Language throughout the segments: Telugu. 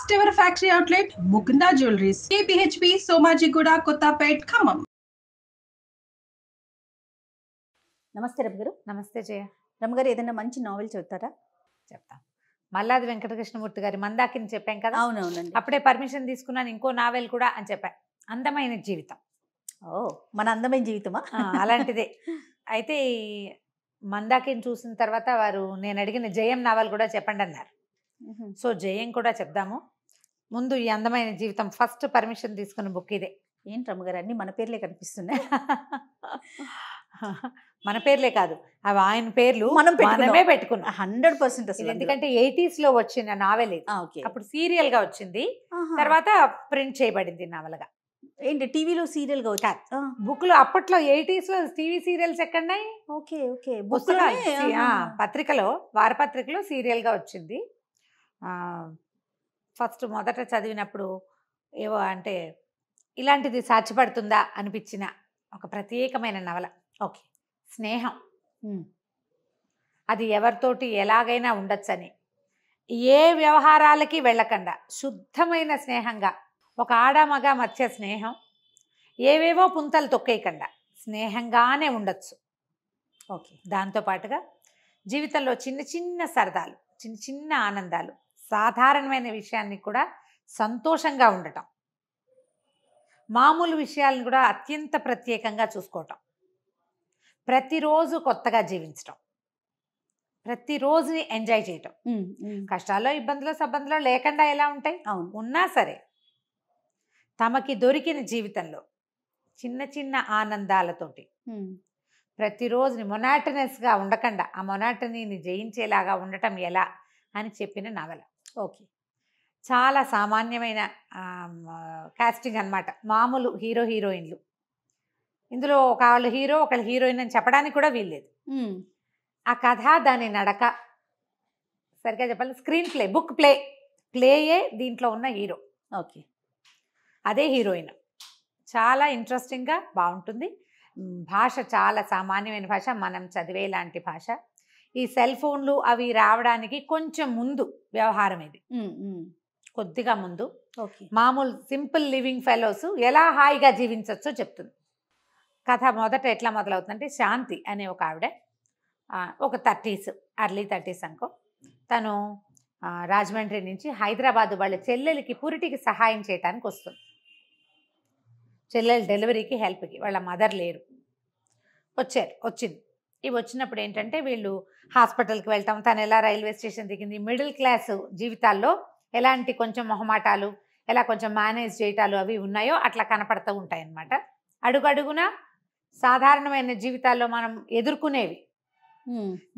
First ever factory outlet, Mukunda Jewelries, KPHP, Somajiguda, Kottapet, Khammam. నమస్తే రమ్మగారు. నమస్తే జయ. రమ్మగారు ఏదైనా మంచి నావెల్ చదువుతారా? చెప్తాను. మల్లాది వెంకటకృష్ణమూర్తి గారి మందాకిని చెప్పాం కదా. అవునవునండి. అప్పుడే పర్మిషన్ తీసుకున్నాను ఇంకో నావెల్ కూడా అని చెప్పా. అందమైన జీవితం. ఓ, మన అందమైన జీవితమా? అలాంటిదే. అయితే ఈ మందాకిని చూసిన తర్వాత వారు నేను అడిగిన జయం నావెల్ కూడా చెప్పండి అన్నారు. సో జయం కూడా చెప్దాము. ముందు ఈ అందమైన జీవితం ఫస్ట్ పర్మిషన్ తీసుకున్న బుక్ ఇదే. ఏంటి రమ్మగారు అన్ని మన పేర్లే కనిపిస్తున్నాయి. మన పేర్లే కాదు, అవి ఆయన పేర్లు మనమే పెట్టుకున్నాం 100% అసలు. ఎందుకంటే 80s లో వచ్చిన నావెల్ ఇది. అప్పుడు సీరియల్ గా వచ్చింది, తర్వాత ప్రింట్ చేయబడింది నవలగా. ఏంటి టీవీలో సీరియల్ గా వచ్చారు బుక్ లో? అప్పట్లో 80s లో టీవీ సీరియల్స్ ఎక్కడున్నాయి? Okay okay. పత్రికలో, వారపత్రికలో సీరియల్ గా వచ్చింది. ఫస్ట్ మొదట చదివినప్పుడు ఏవో అంటే ఇలాంటిది సాధ్యపడుతుందా అనిపించిన ఒక ప్రత్యేకమైన నవల. ఓకే, స్నేహం. అది ఎవరితోటి ఎలాగైనా ఉండొచ్చని, ఏ వ్యవహారాలకి వెళ్ళకుండా శుద్ధమైన స్నేహంగా, ఒక ఆడమగ మధ్య స్నేహం, ఏవేవో పుంతలు తొక్కేయకుండా స్నేహంగానే ఉండొచ్చు. ఓకే, దాంతోపాటుగా జీవితంలో చిన్న చిన్న సరదాలు, చిన్న చిన్న ఆనందాలు, సాధారణమైన విషయాన్ని కూడా సంతోషంగా ఉండటం, మామూలు విషయాలను కూడా అత్యంత ప్రత్యేకంగా చూసుకోవటం, ప్రతిరోజు కొత్తగా జీవించటం, ప్రతిరోజుని ఎంజాయ్ చేయటం. కష్టాల్లో, ఇబ్బందులు, సబ్బందులు లేకుండా ఎలా ఉంటాయి? ఉన్నా సరే తమకి దొరికిన జీవితంలో చిన్న చిన్న ఆనందాలతోటి ప్రతిరోజుని మొనాటనస్గా ఉండకుండా ఆ మొనాటనీని జయించేలాగా ఉండటం ఎలా అని చెప్పిన నవల. ఓకే, చాలా సామాన్యమైన కాస్టింగ్ అన్నమాట. మామూలు హీరో హీరోయిన్లు. ఇందులో ఒకళ్ళు హీరో ఒకళ్ళు హీరోయిన్ అని చెప్పడానికి కూడా వీల్లేదు. ఆ కథ, దాని నడక, సరిగ్గా చెప్పాలి స్క్రీన్ ప్లే, బుక్ ప్లేయే దీంట్లో ఉన్న హీరో. ఓకే, అదే హీరోయిన్. చాలా ఇంట్రెస్టింగ్గా బాగుంటుంది. భాష చాలా సామాన్యమైన భాష, మనం చదివే లాంటి భాష. ఈ సెల్ ఫోన్లు అవి రావడానికి కొంచెం ముందు వ్యవహారం ఇది, కొద్దిగా ముందు. మామూలు సింపుల్ లివింగ్ ఫెలోస్ ఎలా హాయిగా జీవించవచ్చో చెప్తుంది కథ. మొదట ఎట్లా మొదలవుతుందంటే, శాంతి అనే ఒక ఆవిడ, ఒక 30s, ఎర్లీ 30s అనుకో, తను రాజమండ్రి నుంచి హైదరాబాద్ వాళ్ళ చెల్లెలకి పురిటికి సహాయం చేయడానికి వస్తుంది. చెల్లెలు డెలివరీకి హెల్ప్కి, వాళ్ళ మదర్ లేరు, వచ్చింది. ఇవి వచ్చినప్పుడు ఏంటంటే వీళ్ళు హాస్పిటల్కి వెళ్తాం, తను ఎలా రైల్వే స్టేషన్ దిగింది, మిడిల్ క్లాస్ జీవితాల్లో ఎలాంటి కొంచెం మొహమాటాలు, ఎలా కొంచెం మేనేజ్ చేయటాలు అవి ఉన్నాయో అట్లా కనపడుతూ ఉంటాయన్నమాట. అడుగడుగున సాధారణమైన జీవితాల్లో మనం ఎదుర్కొనేవి,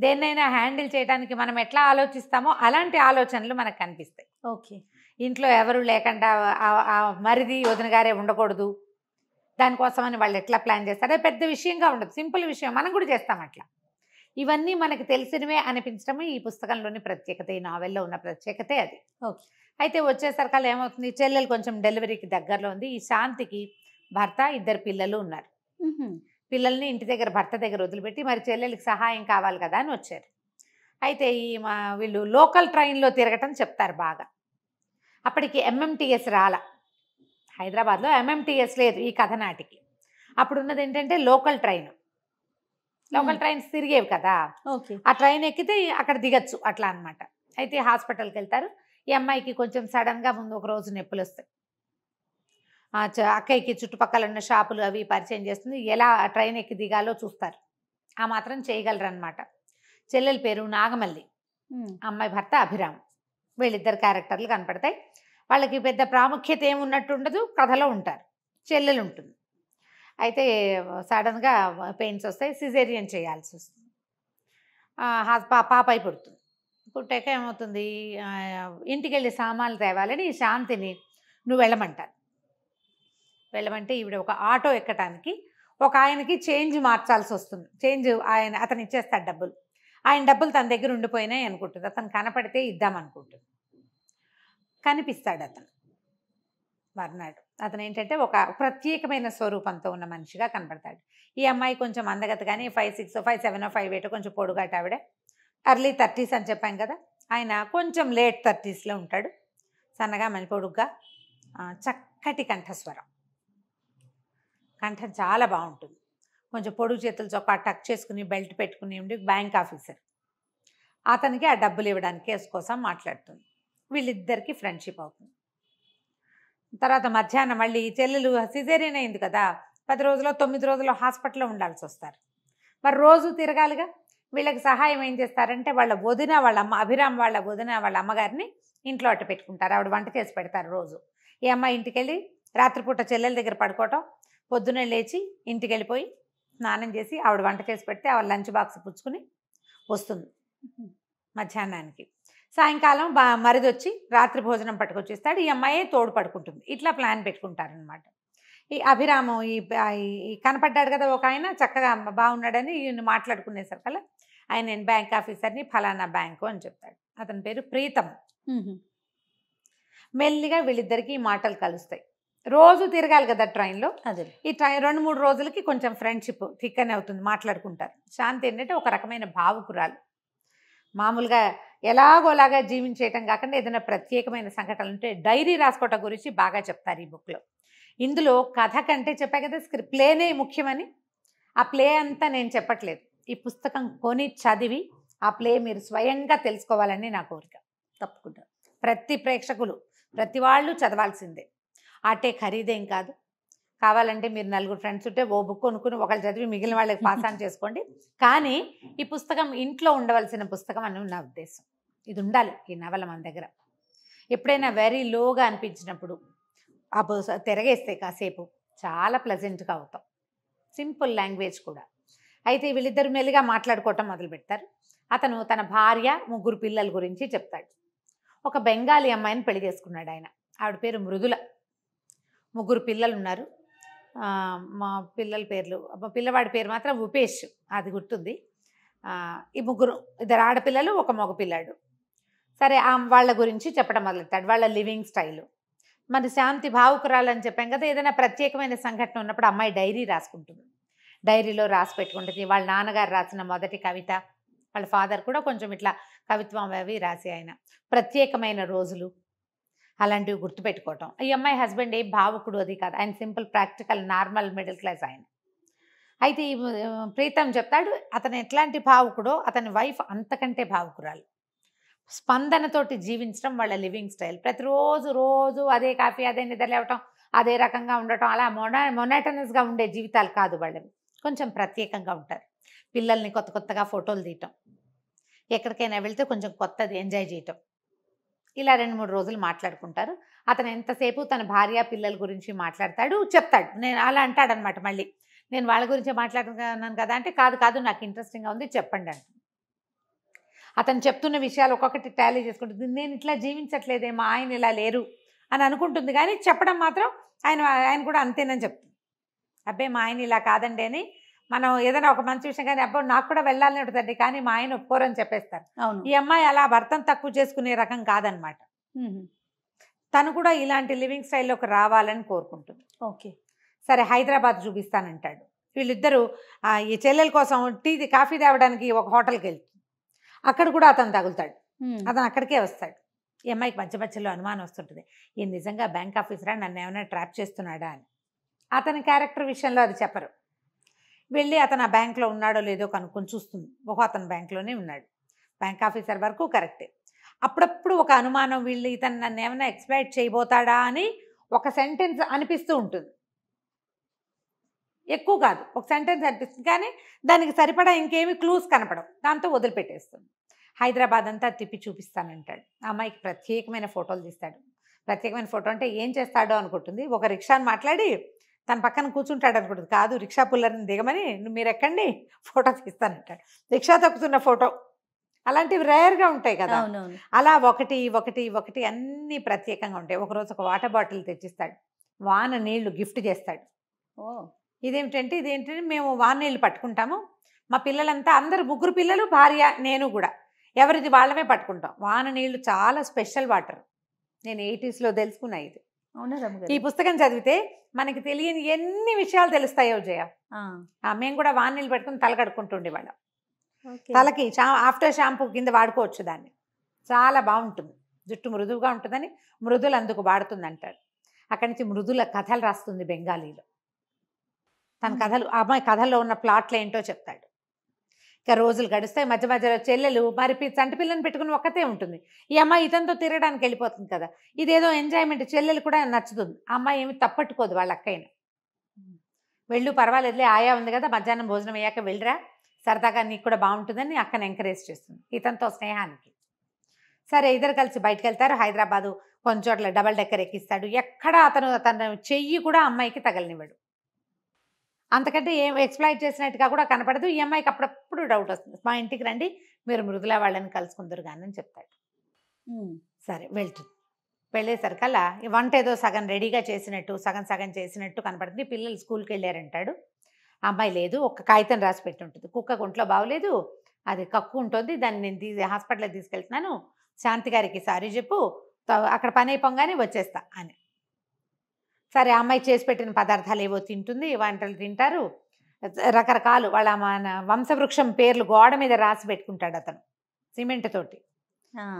దేన్నైనా హ్యాండిల్ చేయడానికి మనం ఎట్లా ఆలోచిస్తామో అలాంటి ఆలోచనలు మనకు కనిపిస్తాయి. ఓకే, ఇంట్లో ఎవరు లేకుండా మరిది వదిన గారే ఉండకూడదు, దానికోసమని వాళ్ళు ఎట్లా ప్లాన్ చేస్తారు. అది పెద్ద విషయంగా ఉండదు, సింపుల్ విషయం, మనం కూడా చేస్తాం అట్లా. ఇవన్నీ మనకు తెలిసినవే అనిపించడమే ఈ పుస్తకంలోని ప్రత్యేకత, ఈ నావెల్లో ఉన్న ప్రత్యేకతే అది. ఓకే, అయితే వచ్చేసరికల్లా ఏమవుతుంది, చెల్లెలు కొంచెం డెలివరీకి దగ్గరలో ఉంది. ఈ శాంతికి భర్త, 2 పిల్లలు ఉన్నారు. పిల్లల్ని ఇంటి దగ్గర భర్త దగ్గర వదిలిపెట్టి మరి చెల్లెలకి సహాయం కావాలి కదా అని వచ్చారు. అయితే వీళ్ళు లోకల్ ట్రైన్లో తిరగటం చెప్తారు బాగా. అప్పటికి MMTS రాలా, హైదరాబాద్లో MMTS లేదు ఈ కథ నాటికి. అప్పుడు ఉన్నది ఏంటంటే లోకల్ ట్రైన్స్ తిరిగేవి కదా. ఓకే, ఆ ట్రైన్ ఎక్కితే అక్కడ దిగచ్చు అట్లా అనమాట. అయితే హాస్పిటల్కి వెళ్తారు. ఈ అమ్మాయికి కొంచెం సడన్గా ముందు ఒక రోజు నొప్పులు వస్తాయి. అక్కయ్యకి చుట్టుపక్కల ఉన్న షాపులు అవి పరిచయం చేస్తుంది, ఎలా ట్రైన్ ఎక్కి దిగాలో చూస్తారు. ఆ మాత్రం చేయగలరు అనమాట. చెల్లెల పేరు నాగమల్లి, అమ్మాయి భర్త అభిరామ్. వీళ్ళిద్దరు క్యారెక్టర్లు కనపడతాయి. వాళ్ళకి పెద్ద ప్రాముఖ్యత ఏమున్నట్టు ఉండదు, కథలో ఉంటారు. చెల్లెలు ఉంటుంది. అయితే సడన్గా పెయిన్స్ వస్తాయి, సిజేరియన్ చేయాల్సి వస్తుంది. పాపాయి పుడుతుంది. పుట్టాక ఏమవుతుంది, ఇంటికి వెళ్ళి సామాన్లు తేవాలని శాంతిని నువ్వు వెళ్ళమంటారు. వెళ్ళమంటే ఈవిడ ఒక ఆటో ఎక్కటానికి ఒక ఆయనకి చేంజ్ మార్చాల్సి వస్తుంది. చేంజ్ అతను ఇచ్చేస్తాడు డబ్బులు. ఆయన డబ్బులు తన దగ్గర ఉండిపోయినాయి అనుకుంటుంది. అతను కనపడితే ఇద్దామనుకుంటుంది. కనిపిస్తాడు అతను, మర్నాడు. అతను ఏంటంటే ఒక ప్రత్యేకమైన స్వరూపంతో ఉన్న మనిషిగా కనపడతాడు. ఈ అమ్మాయి కొంచెం అందగత, కానీ 5'6", 5'7", 5'8", కొంచెం పొడుగాట ఆవిడ. ఎర్లీ 30s అని చెప్పాం కదా. ఆయన కొంచెం లేట్ 30sలో ఉంటాడు. సన్నగా పొడుగ్గా, చక్కటి కంఠస్వరం, కంఠం చాలా బాగుంటుంది. కొంచెం పొడుగు చేతులు చొక్కా టక్ చేసుకుని బెల్ట్ పెట్టుకుని ఉండి బ్యాంక్ ఆఫీసర్. అతనికి ఆ డబ్బులు ఇవ్వడానికి కేసు కోసం మాట్లాడుతుంది. వీళ్ళిద్దరికి ఫ్రెండ్షిప్ అవుతుంది. తర్వాత మధ్యాహ్నం మళ్ళీ చెల్లెలు సిజేరియన్ అయింది కదా, 10 రోజులు 9 రోజులు హాస్పిటల్లో ఉండాల్సి వస్తారు. మరి రోజు తిరగాలిగా. వీళ్ళకి సహాయం ఏం చేస్తారంటే వాళ్ళ వదిన, వాళ్ళ అమ్మ, అభిరామ్ వాళ్ళ వదిన వాళ్ళ అమ్మగారిని ఇంట్లో అట్టు పెట్టుకుంటారు. ఆవిడ వంట చేసి పెడతారు రోజు. ఈ అమ్మాయి ఇంటికి వెళ్ళి రాత్రిపూట చెల్లెల దగ్గర పడుకోవటం, పొద్దున్నే లేచి ఇంటికి వెళ్ళిపోయి స్నానం చేసి ఆవిడ వంట చేసి పెడితే ఆవిడ లంచ్ బాక్స్ పుచ్చుకుని వస్తుంది మధ్యాహ్నానికి. సాయంకాలం మరిదొచ్చి రాత్రి భోజనం పట్టుకొచ్చిస్తాడు. ఈ అమ్మాయే తోడు పడుకుంటుంది. ఇట్లా ప్లాన్ పెట్టుకుంటారనమాట. ఈ అభిరాము ఈ కనపడ్డాడు కదా ఒక ఆయన, చక్కగా బాగున్నాడని ఈయన మాట్లాడుకునేసరికల్లా ఆయన నేను బ్యాంక్ ఆఫీసర్ని, ఫలానా బ్యాంకు అని చెప్తాడు. అతని పేరు ప్రీతం. మెల్లిగా వీళ్ళిద్దరికి ఈ మాటలు కలుస్తాయి. రోజు తిరగాలి కదా ట్రైన్లో. అదే ఈ ట్రైన్ 2-3 రోజులకి కొంచెం ఫ్రెండ్షిప్ థిక్కనే అవుతుంది, మాట్లాడుకుంటారు. శాంతి ఏంటంటే ఒక రకమైన భావుకురాలు. మామూలుగా ఎలాగోలాగా జీవించేయటం కాకుండా ఏదైనా ప్రత్యేకమైన సంఘటనలు ఉంటే డైరీ రాసుకోవటం గురించి బాగా చెప్తారు ఈ బుక్లో. ఇందులో కథ కంటే చెప్పా కదా ప్లేనే ముఖ్యమని. ఆ ప్లే అంతా నేను చెప్పట్లేదు. ఈ పుస్తకం కొని చదివి ఆ ప్లే మీరు స్వయంగా తెలుసుకోవాలని నా కోరిక. తప్పకుండా ప్రతి ప్రేక్షకులు, ప్రతి వాళ్ళు చదవాల్సిందే. ఆటే ఖరీదేం కాదు. కావాలంటే మీరు 4 ఫ్రెండ్స్ ఉంటే ఓ బుక్ కొనుక్కుని ఒకళ్ళు చదివి మిగిలిన వాళ్ళకి పాస్ ఆన్ చేసుకోండి. కానీ ఈ పుస్తకం ఇంట్లో ఉండవలసిన పుస్తకం అని నా ఉద్దేశం. ఇది ఉండాలి ఈ నవల మన దగ్గర. ఎప్పుడైనా వెరీ లోగా అనిపించినప్పుడు ఆ తిరగేస్తే కాసేపు చాలా ప్లెజెంట్గా అవుతాం. సింపుల్ లాంగ్వేజ్ కూడా. అయితే వీళ్ళిద్దరు మెల్లిగా మాట్లాడుకోవటం మొదలు పెడతారు. అతను తన భార్య, 3 పిల్లల గురించి చెప్తాడు. ఒక బెంగాలీ అమ్మాయిని పెళ్లి చేసుకున్నాడు ఆయన. ఆవిడ పేరు మృదుల. 3 పిల్లలు ఉన్నారు. మా పిల్లల పేర్లు, పిల్లవాడి పేరు మాత్రం ఉపేష్, అది గుర్తుంది. ఈ 3 2 ఆడపిల్లలు, 1 మగ పిల్లాడు. సరే వాళ్ళ గురించి చెప్పడం మొదలెట్టాడు, వాళ్ళ లివింగ్ స్టైలు. మరి శాంతి భావుకురాలని చెప్పాం కదా, ఏదైనా ప్రత్యేకమైన సంఘటన ఉన్నప్పుడు అమ్మాయి డైరీ రాసుకుంటుంది. డైరీలో రాసి పెట్టుకుంటుంది. వాళ్ళ నాన్నగారు రాసిన మొదటి కవిత, వాళ్ళ ఫాదర్ కూడా కొంచెం ఇట్లా కవిత్వం అవి రాసి ఆయన ప్రత్యేకమైన రోజులు అలాంటివి గుర్తుపెట్టుకోవటం. ఈ అమ్మాయి హస్బెండ్ ఏ భావుకుడు అది కాదు, ఆయన simple practical normal middle class ఆయన. అయితే ఈ ప్రీతం చెప్తాడు అతను ఎట్లాంటి భావుకుడో, అతని వైఫ్ అంతకంటే భావుకురాలు. స్పందనతోటి జీవించడం వాళ్ళ లివింగ్ స్టైల్. ప్రతిరోజు రోజు అదే కాఫీ, అదే నిద్ర లేవటం, అదే రకంగా ఉండటం, అలా మొనాటనస్గా ఉండే జీవితాలు కాదు వాళ్ళవి. కొంచెం ప్రత్యేకంగా ఉంటారు. పిల్లల్ని కొత్తగా ఫోటోలు తీయటం, ఎక్కడికైనా వెళ్తే కొంచెం కొత్తది ఎంజాయ్ చేయటం, ఇలా 2-3 రోజులు మాట్లాడుకుంటారు. అతను ఎంతసేపు తన భార్య పిల్లల గురించి మాట్లాడతాడు, చెప్తాడు. నేను అలా అంటాడనమాట. మళ్ళీ నేను వాళ్ళ గురించి మాట్లాడుతున్నాను కదా అంటే, కాదు నాకు ఇంట్రెస్టింగ్గా ఉంది చెప్పండి అంట. అతను చెప్తున్న విషయాలు ఒక్కొక్కటి టాలీ చేసుకుంటుంది. నేను ఇట్లా జీవించట్లేదే, మా ఆయన ఇలా లేరు అని అనుకుంటుంది. కానీ చెప్పడం మాత్రం ఆయన కూడా అంతేనని చెప్తుంది. అబ్బాయి మా ఆయన ఇలా కాదండి అని. మనం ఏదైనా ఒక మంచి విషయం కానీ అబ్బాయి నాకు కూడా వెళ్ళాలని ఉంటుందండి, కానీ మా ఆయన ఒప్పుకోరని చెప్పేస్తారు. ఈ అమ్మాయి అలా భర్తను తక్కువ చేసుకునే రకం కాదనమాట. తను కూడా ఇలాంటి లివింగ్ స్టైల్లోకి రావాలని కోరుకుంటుంది. ఓకే, సరే హైదరాబాద్ చూపిస్తానంటాడు. వీళ్ళిద్దరూ ఈ చెల్లెల కోసం కాఫీ తేవడానికి ఒక హోటల్కి వెళ్తుంది. అక్కడ కూడా అతను తగులుతాడు. అతను అక్కడికే వస్తాడు. ఈ అమ్మాయికి మధ్యలో అనుమానం వస్తుంటుంది, ఈ నిజంగా బ్యాంక్ ఆఫీసరా, నన్ను ఏమైనా ట్రాప్ చేస్తున్నాడా అని. అతని క్యారెక్టర్ విషయంలో అది చెప్పరు. వెళ్ళి అతను ఆ బ్యాంక్లో ఉన్నాడో లేదో కనుక్కొని చూస్తుంది. అతను బ్యాంక్లోనే ఉన్నాడు. బ్యాంక్ ఆఫీసర్ వరకు కరెక్టే. అప్పుడప్పుడు ఒక అనుమానం, వీళ్ళు ఇతను నన్ను ఏమైనా ఎక్స్ప్లాయిట్ చేయబోతాడా అని ఒక సెంటెన్స్ అనిపిస్తూ ఉంటుంది. ఎక్కువ కాదు, ఒక సెంటెన్స్ అనిపిస్తుంది. కానీ దానికి సరిపడా ఇంకేమి క్లూస్ కనపడవు. దాంతో వదిలిపెట్టేస్తుంది. హైదరాబాద్ అంతా తిప్పి చూపిస్తానంటాడు. ఆ అమ్మాయికి ప్రత్యేకమైన ఫోటోలు తీస్తాడు. ప్రత్యేకమైన ఫోటో అంటే ఏం చేస్తాడో అనుకుంటుంది. ఒక రిక్షాని మాట్లాడి తన పక్కన కూర్చుంటాడు అనుకుంటుంది. కాదు, రిక్షా పుల్లర్ని దిగమని, మీరు ఎక్కండి ఫోటో తీస్తానంటాడు. రిక్షా తొక్కుతున్న ఫోటో, అలాంటివి రేర్గా ఉంటాయి కదా. అలా ఒకటి అన్నీ ప్రత్యేకంగా ఉంటాయి. ఒకరోజు ఒక వాటర్ బాటిల్ తెచ్చిస్తాడు. వాన నీళ్లు గిఫ్ట్ చేస్తాడు. ఇదేంటంటే మేము వాన నీళ్ళు పట్టుకుంటాము, మా పిల్లలంతా అందరూ 3 పిల్లలు, భార్య, నేను కూడా ఎవరిది వాళ్ళమే పట్టుకుంటాం. వాన నీళ్లు చాలా స్పెషల్ వాటర్. నేను 80sలో తెలుసుకున్నా ఇది. ఈ పుస్తకం చదివితే మనకి తెలియని ఎన్ని విషయాలు తెలుస్తాయో జయ. మేము కూడా వాన నీళ్ళు పెట్టుకుని తల కడుక్కుంటుండే వాళ్ళం. తలకి ఆఫ్టర్ షాంపూ కింద వాడుకోవచ్చు దాన్ని. చాలా బాగుంటుంది. జుట్టు మృదువుగా ఉంటుందని మృదులు అందుకు వాడుతుంది అంటాడు. అక్కడి నుంచి మృదుల కథలు రాస్తుంది బెంగాలీలో. తన కథలు, ఆ అమ్మాయి కథల్లో ఉన్న ప్లాట్లు ఏంటో చెప్తాడు. ఇక రోజులు గడుస్తాయి. మధ్య మధ్యలో చెల్లెలు మరి చంటి పిల్లని పెట్టుకుని ఒక్కతే ఉంటుంది. ఈ అమ్మాయి ఇతనితో తిరగడానికి వెళ్ళిపోతుంది కదా, ఇదేదో ఎంజాయ్మెంట్. చెల్లెలు కూడా నచ్చుతుంది. ఆ అమ్మాయి ఏమి తప్పట్టుకోదు వాళ్ళ అక్కయ్యను. వెళ్ళు పర్వాలేదులే, ఆయా ఉంది కదా, మధ్యాహ్నం భోజనం అయ్యాక వెళ్ళిరా, సరదాగా నీకు కూడా బాగుంటుందని అక్కని ఎంకరేజ్ చేస్తుంది ఇతనితో స్నేహానికి. సరే ఇద్దరు కలిసి బయటకు వెళ్తారు. హైదరాబాదు కొన్ని చోట్ల డబల్ డెక్కర్ ఎక్కిస్తాడు. ఎక్కడ తన చెయ్యి కూడా అమ్మాయికి తగలనివ్వడు. అంతకంటే ఏం ఎక్స్ప్లాయిట్ చేసినట్టుగా కూడా కనపడదు. ఈ అమ్మాయికి అప్పుడప్పుడు డౌట్ వస్తుంది. మా ఇంటికి రండి, మీరు మృదుల వాళ్ళని కలుసుకుందరు కానీ అని చెప్తాడు. సరే వెళ్తుంది. వెళ్ళేసరికల్లా ఈ వంట ఏదో సగం రెడీగా చేసినట్టు, సగం సగం చేసినట్టు కనపడుతుంది. పిల్లలు స్కూల్కి వెళ్ళారంటాడు. అమ్మాయి లేదు, ఒక కాగితం రాసి పెట్టి ఉంటుంది. కుక్క ఒంట్లో బాగోలేదు, అది కక్కు ఉంటుంది, దాన్ని నేను హాస్పిటల్కి తీసుకెళ్తున్నాను, శాంతి గారికి సారీ చెప్పు, అక్కడ పని అయిపోగానే వచ్చేస్తా అని. సరే అమ్మాయి చేసి పెట్టిన పదార్థాలు ఏవో తింటుంది, వంటలు తింటారు. రకరకాలు వాళ్ళ మన వంశవృక్షం పేర్లు గోడ మీద రాసి పెట్టుకుంటాడు అతను సిమెంట్ తోటి.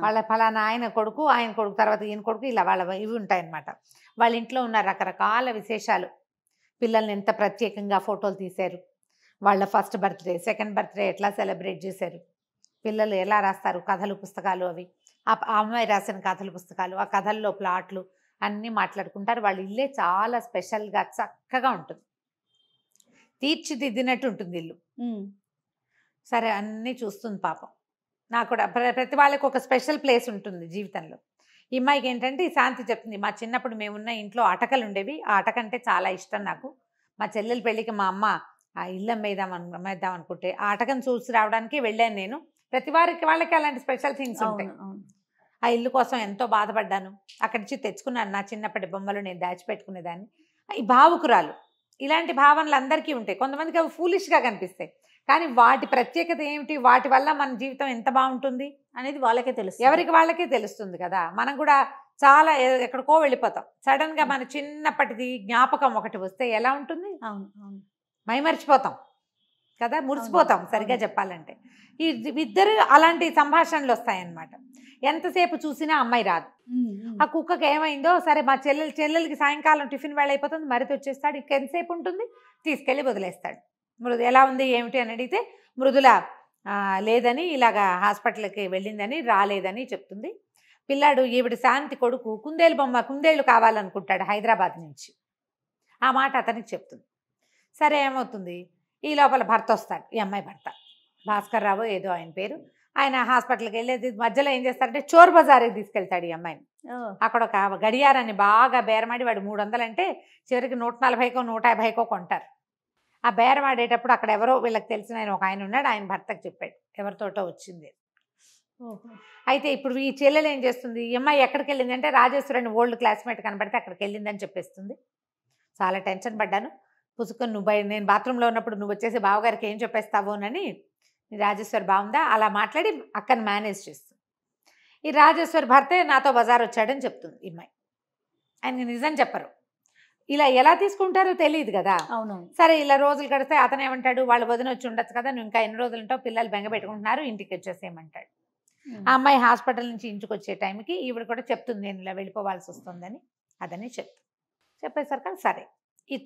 వాళ్ళ ఫలానా ఆయన కొడుకు తర్వాత ఈయన కొడుకు, ఇలా వాళ్ళ ఇవి ఉంటాయన్నమాట. వాళ్ళ ఇంట్లో ఉన్న రకరకాల విశేషాలు, పిల్లల్ని ఎంత ప్రత్యేకంగా ఫోటోలు తీశారు, వాళ్ళ ఫస్ట్ బర్త్డే సెకండ్ బర్త్డే ఎట్లా సెలబ్రేట్ చేశారు, పిల్లలు ఎలా రాస్తారు కథలు పుస్తకాలు, అవి ఆ అమ్మాయి రాసిన కథల పుస్తకాలు, ఆ కథల్లో ప్లాట్లు అన్నీ మాట్లాడుకుంటారు. వాళ్ళ ఇల్లే చాలా స్పెషల్గా చక్కగా ఉంటుంది, తీర్చిదిద్దినట్టు ఉంటుంది ఇల్లు. సరే అన్నీ చూస్తుంది పాపం. నాకు కూడా ప్రతి వాళ్ళకి ఒక స్పెషల్ ప్లేస్ ఉంటుంది జీవితంలో. ఈ అమ్మాయికి ఏంటంటే ఈ శాంతి చెప్తుంది, మా చిన్నప్పుడు మేమున్న ఇంట్లో అటకలు ఉండేవి, ఆ అటక అంటే చాలా ఇష్టం నాకు. మా చెల్లెల పెళ్ళికి మా అమ్మ ఆ ఇల్లు అమ్మేద్దాం అనుకుంటే ఆ అటకను చూసి రావడానికి వెళ్ళాను నేను. ప్రతి వాళ్ళకి అలాంటి స్పెషల్ థింగ్స్ ఉంటాయి. ఆ ఇల్లు కోసం ఎంతో బాధపడ్డాను, అక్కడి నుంచి తెచ్చుకున్నాను నా చిన్నప్పటి బొమ్మలు నేను దాచిపెట్టుకునేదాన్ని. ఈ భావుకురాలు, ఇలాంటి భావనలు అందరికీ ఉంటాయి. కొంతమందికి అవి ఫూలిష్గా కనిపిస్తాయి, కానీ వాటి ప్రత్యేకత ఏమిటి, వాటి వల్ల మన జీవితం ఎంత బాగుంటుంది అనేది వాళ్ళకే తెలుసు, ఎవరికి వాళ్ళకే తెలుస్తుంది కదా. మనం కూడా చాలా ఎక్కడికో వెళ్ళిపోతాం, సడన్గా మన చిన్నప్పటిది జ్ఞాపకం ఒకటి వస్తే ఎలా ఉంటుంది, మైమర్చిపోతాం కదా, మురిసిపోతాం సరిగ్గా చెప్పాలంటే. ఈ ఇద్దరు అలాంటి సంభాషణలు వస్తాయన్నమాట. ఎంతసేపు చూసినా అమ్మాయి రాదు. ఆ కుక్కకి ఏమైందో, సరే మా చెల్లెలకి సాయంకాలం టిఫిన్ వేళ అయిపోతుంది, మరిది వచ్చేస్తాడు, ఇంక ఎంతసేపు ఉంటుంది, తీసుకెళ్ళి వదిలేస్తాడు. మృదు ఎలా ఉంది ఏమిటి అని అడిగితే మృదుల లేదని, ఇలాగా హాస్పిటల్కి వెళ్ళిందని, రాలేదని చెప్తుంది. పిల్లాడు ఈవిడ శాంతి కొడుకు కుందేళ్ళు కావాలనుకుంటాడు హైదరాబాద్ నుంచి, ఆ మాట అతనికి చెప్తుంది. సరే ఏమవుతుంది, ఈ లోపల భర్త వస్తాడు, ఈ అమ్మాయి భర్త భాస్కర్ రావు ఏదో ఆయన పేరు. ఆయన హాస్పిటల్కి వెళ్ళేది మధ్యలో ఏం చేస్తారంటే చోర్ బజార్కి తీసుకెళ్తాడు ఈ అమ్మాయిని. అక్కడ ఒక గడియారాన్ని బాగా బేరమాడి, వాడు 300 అంటే చివరికి 140కో 150కో కొంటారు. ఆ బేరమాడేటప్పుడు అక్కడ ఎవరో వీళ్ళకి తెలిసిన ఆయన ఒక ఆయన ఉన్నాడు, ఆయన భర్తకు చెప్పాడు ఎవరితోటో వచ్చింది. అయితే ఇప్పుడు ఈ చెల్లెలు ఏం చేస్తుంది, ఈ అమ్మాయి ఎక్కడికి వెళ్ళింది అంటే రాజేశ్వరిని ఓల్డ్ క్లాస్మేట్ కనబడితే అక్కడికి వెళ్ళిందని చెప్పేస్తుంది. చాలా టెన్షన్ పడ్డాను, పుసుకొని నేను బాత్రూంలో ఉన్నప్పుడు నువ్వు వచ్చేసి బావగారికి ఏం చెప్పేస్తావోనని, రాజేశ్వరి బాగుందా అలా మాట్లాడి అక్కని మేనేజ్ చేస్తుంది. ఈ రాజేశ్వరి భర్తే నాతో బజార్ వచ్చాడని చెప్తుంది ఈ అమ్మాయి. ఆయన నిజం చెప్పరు, ఇలా ఎలా తీసుకుంటారో తెలియదు కదా. అవునవును. సరే ఇలా రోజులు గడిస్తే అతను ఏమంటాడు, వాళ్ళు వదిన వచ్చి ఉండొచ్చు కదా, నువ్వు ఇంకా ఎన్ని రోజులు ఉంటావు, పిల్లలు బెంగ పెట్టుకుంటున్నారు, ఇంటికి వచ్చేసేయమంటాడు. ఆ అమ్మాయి హాస్పిటల్ నుంచి ఇంటికి వచ్చే టైంకి ఈవిడ కూడా చెప్తుంది నేను ఇలా వెళ్ళిపోవాల్సి వస్తుందని. అదని చెప్పేసరికి సరే ఈ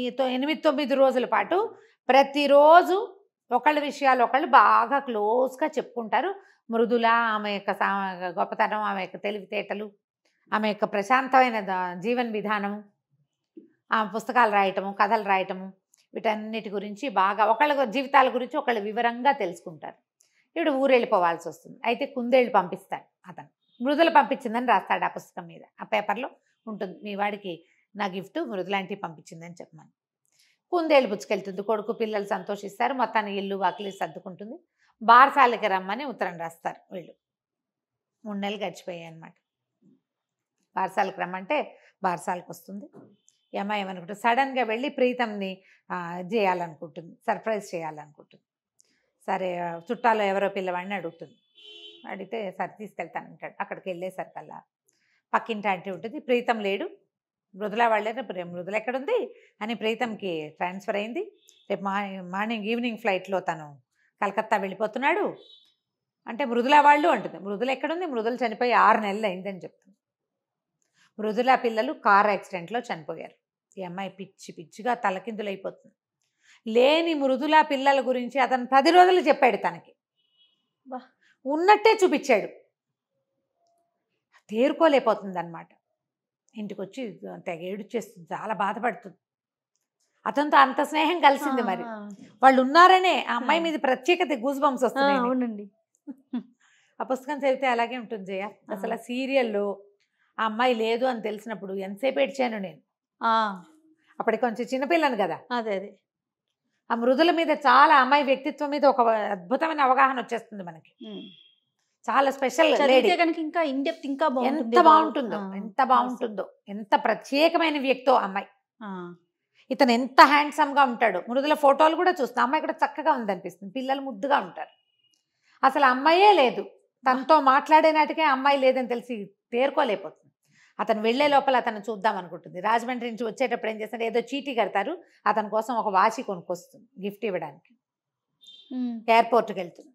8-9 రోజుల పాటు ప్రతిరోజు ఒకళ్ళ విషయాలు ఒకళ్ళు బాగా క్లోజ్గా చెప్పుకుంటారు. మృదుల ఆమె యొక్క గొప్పతనం, ఆమె యొక్క తెలివితేటలు, ఆమె యొక్క ప్రశాంతమైన జీవన విధానము, ఆమె పుస్తకాలు రాయటము, కథలు రాయటము, వీటన్నిటి గురించి బాగా ఒకళ్ళ జీవితాల గురించి ఒకళ్ళు వివరంగా తెలుసుకుంటారు. ఇప్పుడు ఊరు వెళ్ళిపోవాల్సి వస్తుంది. అయితే కుందేళ్ళు పంపిస్తాడు అతను, మృదుల పంపించిందని రాస్తాడు ఆ పుస్తకం మీద, ఆ పేపర్లో ఉంటుంది, మీ వాడికి నా గిఫ్ట్ మృదులాంటివి పంపించిందని చెప్పమని. కుందేళ్ళు పుచ్చుకెళ్తుంది, కొడుకు పిల్లలు సంతోషిస్తారు, మొత్తాన్ని ఇల్లు వాకిలి సర్దుకుంటుంది. బారసాలకి రమ్మని ఉత్తరం రాస్తారు వీళ్ళు. 3 నెలలు గడిచిపోయాయి అనమాట. బారసాలకు రమ్మంటే బారసాలకు వస్తుంది. ఈ అమ్మాయి ఏమనుకుంటుంది, సడన్గా వెళ్ళి ప్రీతంని చేయాలనుకుంటుంది, సర్ప్రైజ్ చేయాలనుకుంటుంది. సరే చుట్టాలో ఎవరో పిల్లవాడిని అడుగుతుంది, అడిగితే సరే తీసుకెళ్తానంటాడు. అక్కడికి వెళ్ళేసరికల్లా పక్కింటి ఆంటీ ఉంటుంది, ప్రీతం లేడు, మృదుల వాళ్ళే, మృదుల ఎక్కడుంది అని ప్రీతంకి ట్రాన్స్ఫర్ అయింది, రేపు ఈవినింగ్ ఫ్లైట్లో తను కలకత్తా వెళ్ళిపోతున్నాడు అంటే మృదుల వాళ్ళు అంటుంది. మృదుల ఎక్కడుంది? మృదుల చనిపోయి 6 నెలలు అయిందని చెప్తుంది. మృదుల పిల్లలు కార్ యాక్సిడెంట్లో చనిపోయారు. ఈ అమ్మాయి పిచ్చి పిచ్చిగా తలకిందులైపోతుంది. లేని మృదుల పిల్లల గురించి అతను 10 రోజులు చెప్పాడు తనకి. ఉన్నట్టే చూపించాడు. తేరుకోలేకపోతుంది అనమాట. ఇంటికి వచ్చి తెగ ఏడుచేస్తుంది, చాలా బాధపడుతుంది. అతనితో అంత స్నేహం కలిసింది. మరి వాళ్ళు ఉన్నారనే ఆ అమ్మాయి మీద ప్రత్యేకత గూస్ బంప్స్ వస్తున్నాయి. అవునండి. ఆ పుస్తకం చదివితే అలాగే ఉంటుంది జయ. అసలు ఆ సీరియల్లో ఆ అమ్మాయి లేదు అని తెలిసినప్పుడు ఎంతసేపు ఏడ్చాను నేను. అప్పటికి కొంచెం చిన్నపిల్లను కదా. అదే అదే ఆ మృదుల మీద చాలా, అమ్మాయి వ్యక్తిత్వం మీద ఒక అద్భుతమైన అవగాహన వచ్చేస్తుంది మనకి. చాలా స్పెషల్ లేడీ. కనుక ఇంకా ఇన్ డెప్త్ ఇంకా ఎంత బాగుంటుందో, ఎంత బాగుంటుందో, ఎంత ప్రత్యేకమైన వ్యక్తో అమ్మాయి. ఇతను ఎంత హ్యాండ్సమ్ గా ఉంటాడు. మృదుల ఫోటోలు కూడా చూస్తాం. అమ్మాయి కూడా చక్కగా ఉందనిపిస్తుంది. పిల్లలు ముద్దుగా ఉంటారు. అసలు అమ్మాయే లేదు. తనతో మాట్లాడే నాటికే అమ్మాయి లేదని తెలిసి తేరుకోలేకపోతుంది. అతను వెళ్లే లోపల అతను చూద్దాం అనుకుంటుంది. రాజమండ్రి నుంచి వచ్చేటప్పుడు ఏం చేస్తాడు, ఏదో చీటీ కడతారు, అతని కోసం ఒక వాచి కొనుక్కొస్తుంది గిఫ్ట్ ఇవ్వడానికి. ఎయిర్పోర్ట్కి వెళ్తుంది.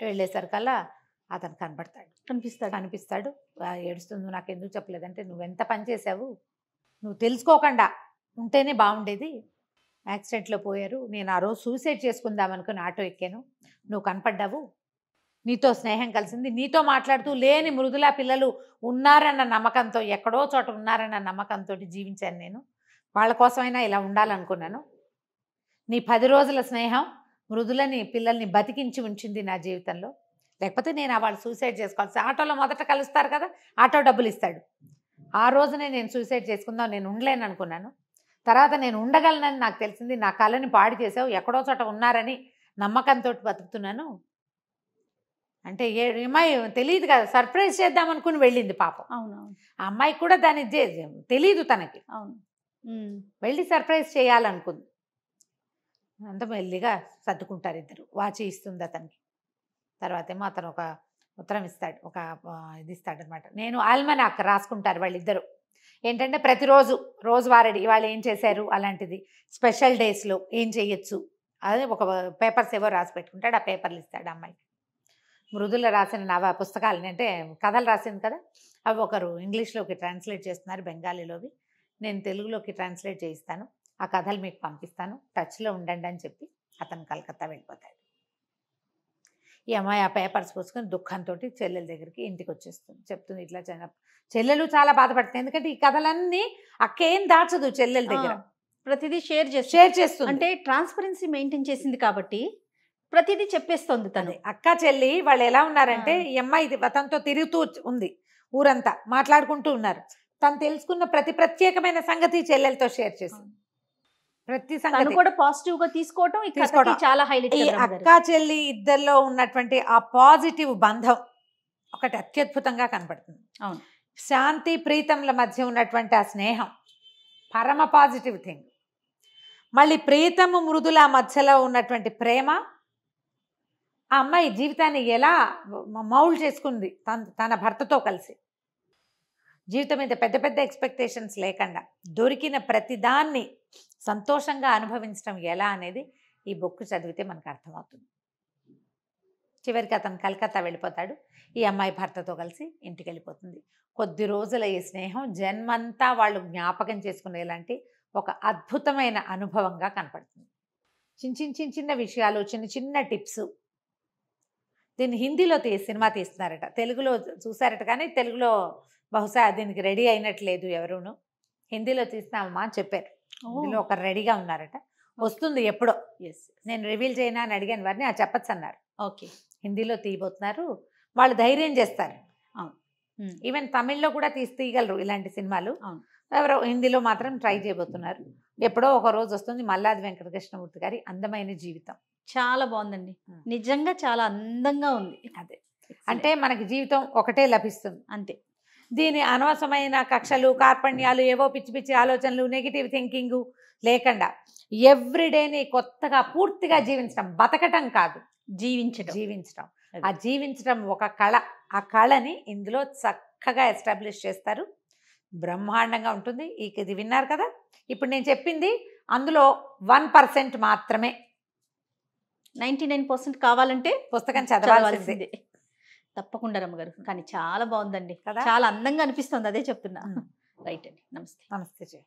వెళ్ళేసరికల్లా అతను కనిపిస్తాడు. ఏడుస్తుంది. నువ్వు నాకు ఎందుకు చెప్పలేదంటే, నువ్వు ఎంత పని చేసావు, నువ్వు తెలుసుకోకుండా ఉంటేనే బాగుండేది. యాక్సిడెంట్లో పోయారు. నేను ఆ రోజు సూసైడ్ చేసుకుందాం అనుకుని ఆటో ఎక్కాను. నువ్వు కనపడ్డావు. నీతో స్నేహం కలిసింది. నీతో మాట్లాడుతూ లేని మృదుల పిల్లలు ఉన్నారన్న నమ్మకంతో, ఎక్కడో చోట ఉన్నారన్న నమ్మకంతో జీవించాను నేను. వాళ్ళ కోసమైనా ఇలా ఉండాలనుకున్నాను. నీ 10 రోజుల స్నేహం మృదులని పిల్లల్ని బతికించి ఉంచింది నా జీవితంలో. లేకపోతే నేను వాళ్ళు సూసైడ్ చేసుకోవాల్సి. ఆటోలో మొదట కలుస్తారు కదా, ఆటో డబ్బులు ఇస్తాడు. ఆ రోజునే నేను సూసైడ్ చేసుకుందాం, నేను ఉండలేను అనుకున్నాను. తర్వాత నేను ఉండగలనని నాకు తెలిసింది. నా కళని పాడు చేసావు, ఎక్కడో చోట ఉన్నారని నమ్మకంతో బతుకుతున్నాను అంటే. అమ్మాయి తెలియదు కదా, సర్ప్రైజ్ చేద్దాం అనుకుని వెళ్ళింది పాపం. అవునవును. ఆ అమ్మాయికి కూడా దాని తెలీదు తనకి. అవును. వెళ్ళి సర్ప్రైజ్ చేయాలనుకుంది. అంత మెల్లిగా సర్దుకుంటారు ఇద్దరు. వాచి ఇస్తుంది అతనికి. తర్వాత ఏమో అతను ఒక ఉత్తరం ఇస్తాడు, ఒక ఇది ఇస్తాడు అనమాట. నేను ఆల్మనాక్ రాసుకుంటారు వాళ్ళిద్దరు. ఏంటంటే ప్రతిరోజు రోజువారీ వాళ్ళు ఏం చేశారు అలాంటిది, స్పెషల్ డేస్లో ఏం చేయొచ్చు అదే ఒక పేపర్స్ ఏవో రాసి పెట్టుకుంటాడు. ఆ పేపర్లు ఇస్తాడు అమ్మాయికి. మృదుల రాసిన పుస్తకాలని, అంటే కథలు రాసింది కదా, అవి ఒకరు ఇంగ్లీష్లోకి ట్రాన్స్లేట్ చేస్తున్నారు, బెంగాలీలోవి. నేను తెలుగులోకి ట్రాన్స్లేట్ చేయిస్తాను, ఆ కథలు మీకు పంపిస్తాను, టచ్లో ఉండండి అని చెప్పి అతను కలకత్తా వెళ్ళిపోతాడు. ఈ అమ్మాయి ఆ పేపర్స్ పుచ్చుకొని దుఃఖంతో చెల్లెల దగ్గరికి ఇంటికి వచ్చేస్తుంది. చెప్తుంది ఇట్లా చెల్లెలు చాలా బాధపడుతుంది. ఎందుకంటే ఈ కథలన్నీ అక్కేం దాచదు చెల్లెల దగ్గర, ప్రతిదీ షేర్ చేస్తుంది. అంటే ట్రాన్స్పరెన్సీ మెయింటైన్ చేసింది కాబట్టి ప్రతిదీ చెప్పేస్తుంది తను. అక్క చెల్లి వాళ్ళు ఎలా ఉన్నారంటే, ఈ అమ్మాయి తనతో తిరుగుతూ ఉంది, ఊరంతా మాట్లాడుకుంటూ ఉన్నారు. తను తెలుసుకున్న ప్రతి ప్రత్యేకమైన సంగతి చెల్లెలతో షేర్ చేసింది. ప్రతి సంగతి కూడా పాజిటివ్ గా తీసుకోవటం చాలా హైలైట్. ఈ అక్క చెల్లి ఇద్దరిలో ఉన్నటువంటి ఆ పాజిటివ్ బంధం ఒకటి అత్యద్భుతంగా కనపడుతుంది. అవును. శాంతి ప్రీతంల మధ్య ఉన్నటువంటి ఆ స్నేహం పరమ పాజిటివ్ థింగ్. మళ్ళీ ప్రీతము మృదుల మధ్యలో ఉన్నటువంటి ప్రేమ, ఆ అమ్మాయి జీవితాన్ని ఎలా మౌల్డ్ చేసుకుంది తన భర్తతో కలిసి. జీవితం మీద పెద్ద పెద్ద ఎక్స్పెక్టేషన్స్ లేకుండా దొరికిన ప్రతిదాన్ని సంతోషంగా అనుభవించడం ఎలా అనేది ఈ బుక్ చదివితే మనకు అర్థమవుతుంది. చివరికి అతను కలకత్తా వెళ్ళిపోతాడు. ఈ అమ్మాయి భర్తతో కలిసి ఇంటికి వెళ్ళిపోతుంది. కొద్ది రోజుల ఈ స్నేహం జన్మంతా వాళ్ళు జ్ఞాపకం చేసుకునేలాంటి ఒక అద్భుతమైన అనుభవంగా కనపడుతుంది. చిన్న చిన్న విషయాలు, చిన్న చిన్న టిప్స్. దీన్ని హిందీలో సినిమా తీస్తున్నారట, తెలుగులో చూసారట, కానీ తెలుగులో బహుశా దీనికి రెడీ అయినట్లేదు ఎవరును. హిందీలో తీస్తున్నామమ్మా అని చెప్పారు. హిందీలో ఒకరు రెడీగా ఉన్నారట, వస్తుంది ఎప్పుడో. నేను రివీల్ చేయనా అని అడిగాను వారిని, ఆ చెప్పచ్చు అన్నారు. ఓకే, హిందీలో తీయబోతున్నారు, వాళ్ళు ధైర్యం చేస్తారు. ఈవెన్ తమిళ్లో కూడా తీయగలరు ఇలాంటి సినిమాలు. ఎవరో హిందీలో మాత్రం ట్రై చేయబోతున్నారు. ఎప్పుడో ఒక రోజు వస్తుంది. మల్లాది వెంకటకృష్ణమూర్తి గారి అందమైన జీవితం చాలా బాగుందండి, నిజంగా చాలా అందంగా ఉంది. అదే అంటే మనకి జీవితం ఒకటే లభిస్తుంది అంతే. దీని అనవసరమైన కక్షలు, కార్పణ్యాలు, ఏవో పిచ్చి పిచ్చి ఆలోచనలు, నెగిటివ్ థింకింగ్ లేకుండా ఎవ్రీడేని కొత్తగా పూర్తిగా జీవించడం, బతకటం కాదు, జీవించడం. ఆ జీవించడం ఒక కళ. ఆ కళని ఇందులో చక్కగా ఎస్టాబ్లిష్ చేస్తారు. బ్రహ్మాండంగా ఉంటుంది. ఇది విన్నారు కదా. ఇప్పుడు నేను చెప్పింది అందులో 1% మాత్రమే. 99% కావాలంటే పుస్తకం చదవాల్సిందే. చదవాల్సిందే. తప్పకుండా రమ్మగారు. కానీ చాలా బాగుందండి. కదా? చాలా అందంగా అనిపిస్తుంది, అదే చెప్తున్నా. రైట్ అండి, నమస్తే. నమస్తే జయ.